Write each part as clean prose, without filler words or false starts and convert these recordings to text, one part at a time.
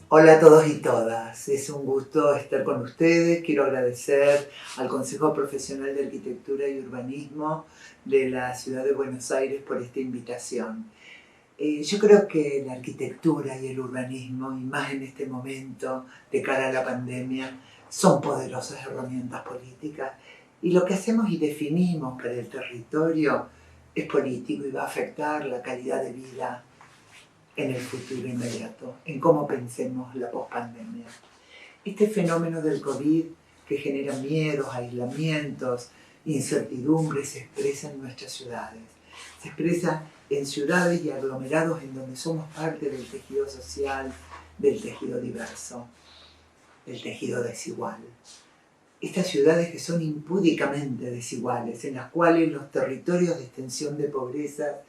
Hola a todos y todas, es un gusto estar con ustedes. Quiero agradecer al Consejo Profesional de Arquitectura y Urbanismo de la Ciudad de Buenos Aires por esta invitación. Yo creo que la arquitectura y el urbanismo, y más en este momento de cara a la pandemia, son poderosas herramientas políticas, y lo que hacemos y definimos para el territorio es político y va a afectar la calidad de vida en el futuro inmediato, en cómo pensemos la pospandemia. Este fenómeno del COVID, que genera miedos, aislamientos, incertidumbres, se expresa en nuestras ciudades. Se expresa en ciudades y aglomerados en donde somos parte del tejido social, del tejido diverso, del tejido desigual. Estas ciudades que son impúdicamente desiguales, en las cuales los territorios de extensión de pobreza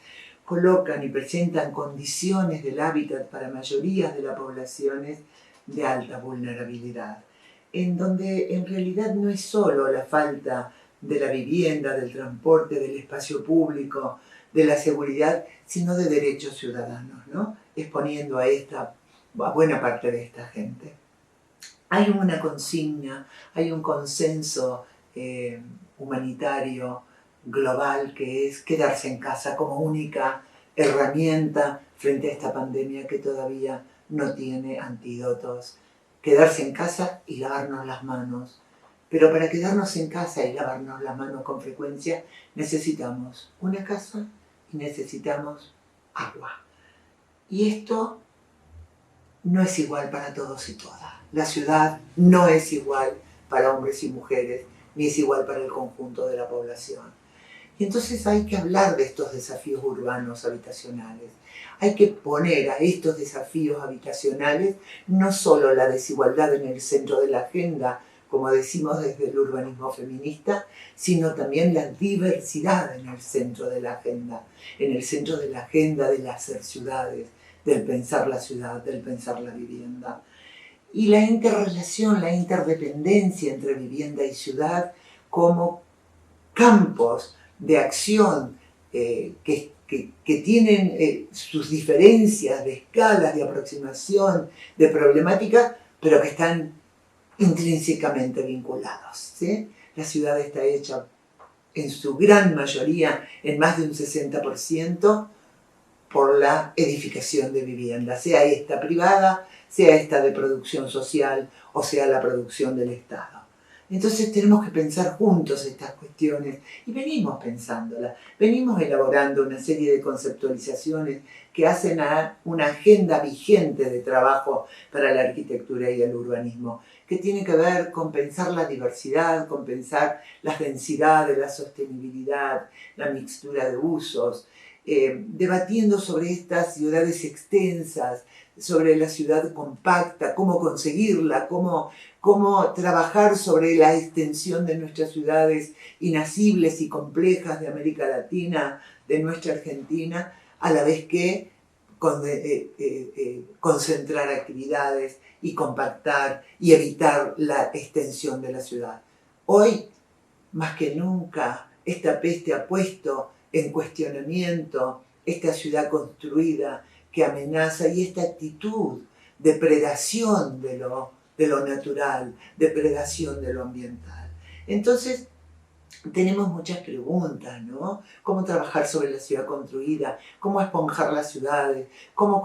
colocan y presentan condiciones del hábitat para mayorías de las poblaciones de alta vulnerabilidad, en donde en realidad no es solo la falta de la vivienda, del transporte, del espacio público, de la seguridad, sino de derechos ciudadanos, ¿no? Exponiendo a buena parte de esta gente. Hay una consigna, hay un consenso humanitario global, que es quedarse en casa como única herramienta frente a esta pandemia que todavía no tiene antídotos. Quedarse en casa y lavarnos las manos. Pero para quedarnos en casa y lavarnos las manos con frecuencia necesitamos una casa y necesitamos agua. Y esto no es igual para todos y todas. La ciudad no es igual para hombres y mujeres, ni es igual para el conjunto de la población. Y entonces hay que hablar de estos desafíos urbanos habitacionales. Hay que poner a estos desafíos habitacionales no solo la desigualdad en el centro de la agenda, como decimos desde el urbanismo feminista, sino también la diversidad en el centro de la agenda, en el centro de la agenda del hacer ciudades, del pensar la ciudad, del pensar la vivienda. Y la interrelación, la interdependencia entre vivienda y ciudad como campos de acción que tienen sus diferencias de escalas, de aproximación, de problemática, pero que están intrínsecamente vinculados, ¿sí? La ciudad está hecha en su gran mayoría, en más de un 60%, por la edificación de vivienda, sea esta privada, sea esta de producción social o sea la producción del Estado. Entonces tenemos que pensar juntos estas cuestiones, y venimos pensándolas, venimos elaborando una serie de conceptualizaciones que hacen a una agenda vigente de trabajo para la arquitectura y el urbanismo, que tiene que ver con pensar la diversidad, con pensar las densidades, la sostenibilidad, la mixtura de usos, debatiendo sobre estas ciudades extensas, sobre la ciudad compacta, cómo conseguirla, cómo trabajar sobre la extensión de nuestras ciudades inacibles y complejas de América Latina, de nuestra Argentina, a la vez que concentrar actividades y compactar y evitar la extensión de la ciudad. Hoy, más que nunca, esta peste ha puesto en cuestionamiento esta ciudad construida que amenaza, y esta actitud de predación de lo natural, de predación de lo ambiental. Entonces, tenemos muchas preguntas, ¿no? ¿Cómo trabajar sobre la ciudad construida? ¿Cómo esponjar las ciudades? ¿Cómo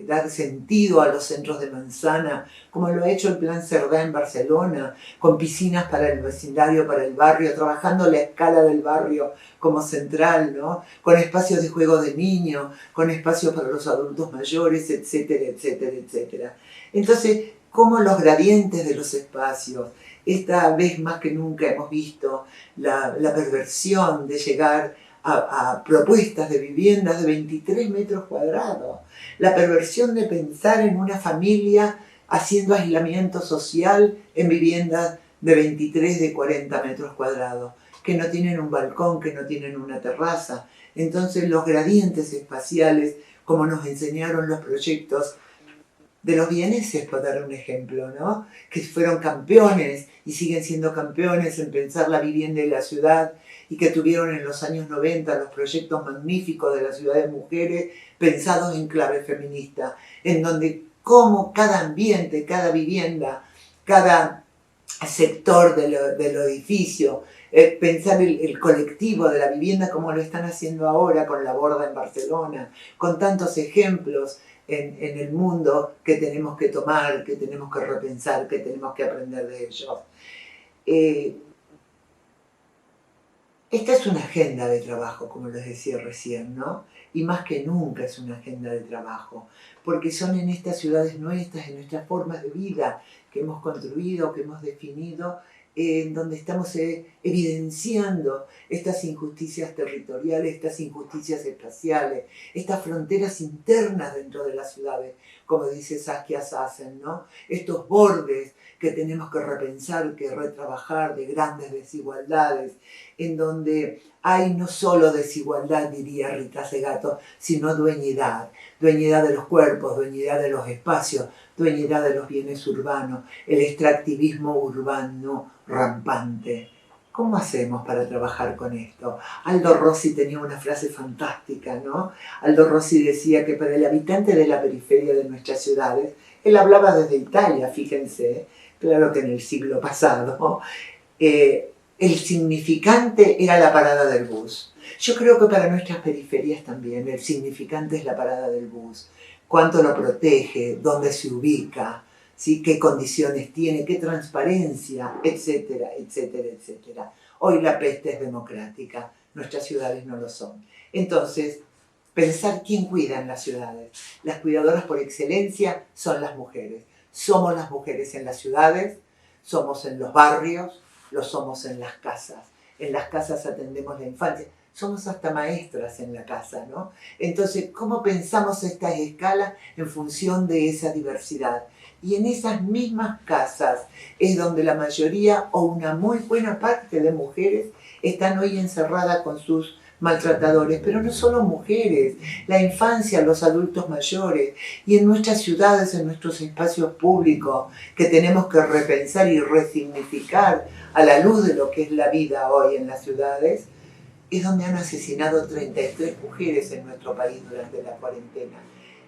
dar sentido a los centros de manzana? Como lo ha hecho el Plan Cerdá en Barcelona, con piscinas para el vecindario, para el barrio, trabajando la escala del barrio como central, ¿no? Con espacios de juego de niños, con espacios para los adultos mayores, etcétera, etcétera, etcétera. Entonces, ¿cómo los gradientes de los espacios? Esta vez más que nunca hemos visto la perversión de llegar a propuestas de viviendas de 23 metros cuadrados, la perversión de pensar en una familia haciendo aislamiento social en viviendas de 23, de 40 metros cuadrados, que no tienen un balcón, que no tienen una terraza. Entonces los gradientes espaciales, como nos enseñaron los proyectos de los vieneses, por dar un ejemplo, ¿no? Que fueron campeones y siguen siendo campeones en pensar la vivienda y la ciudad, y que tuvieron en los años 90 los proyectos magníficos de la Ciudad de Mujeres pensados en clave feminista, en donde como cada ambiente, cada vivienda, cada sector del edificio, pensar el colectivo de la vivienda como lo están haciendo ahora con La Borda en Barcelona, con tantos ejemplos en el mundo que tenemos que tomar, que tenemos que repensar, que tenemos que aprender de ellos. Esta es una agenda de trabajo, como les decía recién, ¿no? Y más que nunca es una agenda de trabajo, porque son en estas ciudades nuestras, en nuestras formas de vida que hemos construido, que hemos definido, en donde estamos evidenciando estas injusticias territoriales, estas injusticias espaciales, estas fronteras internas dentro de las ciudades, como dice Saskia Sassen, ¿no? Estos bordes que tenemos que repensar, que retrabajar, de grandes desigualdades, en donde hay no solo desigualdad, diría Rita Segato, sino dueñidad. Dueñidad de los cuerpos, dueñidad de los espacios, dueñidad de los bienes urbanos, el extractivismo urbano rampante. ¿Cómo hacemos para trabajar con esto? Aldo Rossi tenía una frase fantástica, ¿no? Aldo Rossi decía que para el habitante de la periferia de nuestras ciudades, él hablaba desde Italia, fíjense, claro que en el siglo pasado, el significante era la parada del bus. Yo creo que para nuestras periferias también el significante es la parada del bus. Cuánto lo protege, dónde se ubica, ¿sí? Qué condiciones tiene, qué transparencia, etcétera, etcétera, etcétera. Hoy la peste es democrática, nuestras ciudades no lo son. Entonces, pensar quién cuida en las ciudades. Las cuidadoras por excelencia son las mujeres. Somos las mujeres en las ciudades, somos en los barrios, lo somos en las casas. En las casas atendemos la infancia. Somos hasta maestras en la casa, ¿no? Entonces, ¿cómo pensamos estas escalas en función de esa diversidad? Y en esas mismas casas es donde la mayoría o una muy buena parte de mujeres están hoy encerradas con sus maltratadores, pero no solo mujeres, la infancia, los adultos mayores, y en nuestras ciudades, en nuestros espacios públicos, que tenemos que repensar y resignificar a la luz de lo que es la vida hoy en las ciudades, es donde han asesinado 33 mujeres en nuestro país durante la cuarentena.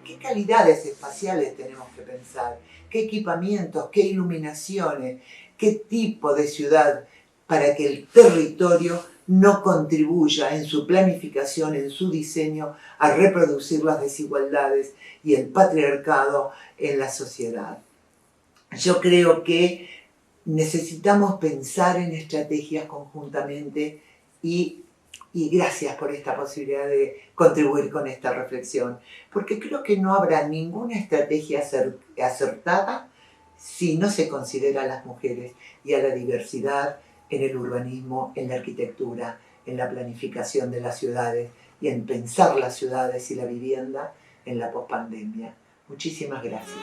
¿Qué calidades espaciales tenemos que pensar? ¿Qué equipamientos? ¿Qué iluminaciones? ¿Qué tipo de ciudad para que el territorio no contribuya en su planificación, en su diseño, a reproducir las desigualdades y el patriarcado en la sociedad? Yo creo que necesitamos pensar en estrategias conjuntamente y gracias por esta posibilidad de contribuir con esta reflexión, porque creo que no habrá ninguna estrategia acertada si no se considera a las mujeres y a la diversidad en el urbanismo, en la arquitectura, en la planificación de las ciudades y en pensar las ciudades y la vivienda en la pospandemia. Muchísimas gracias.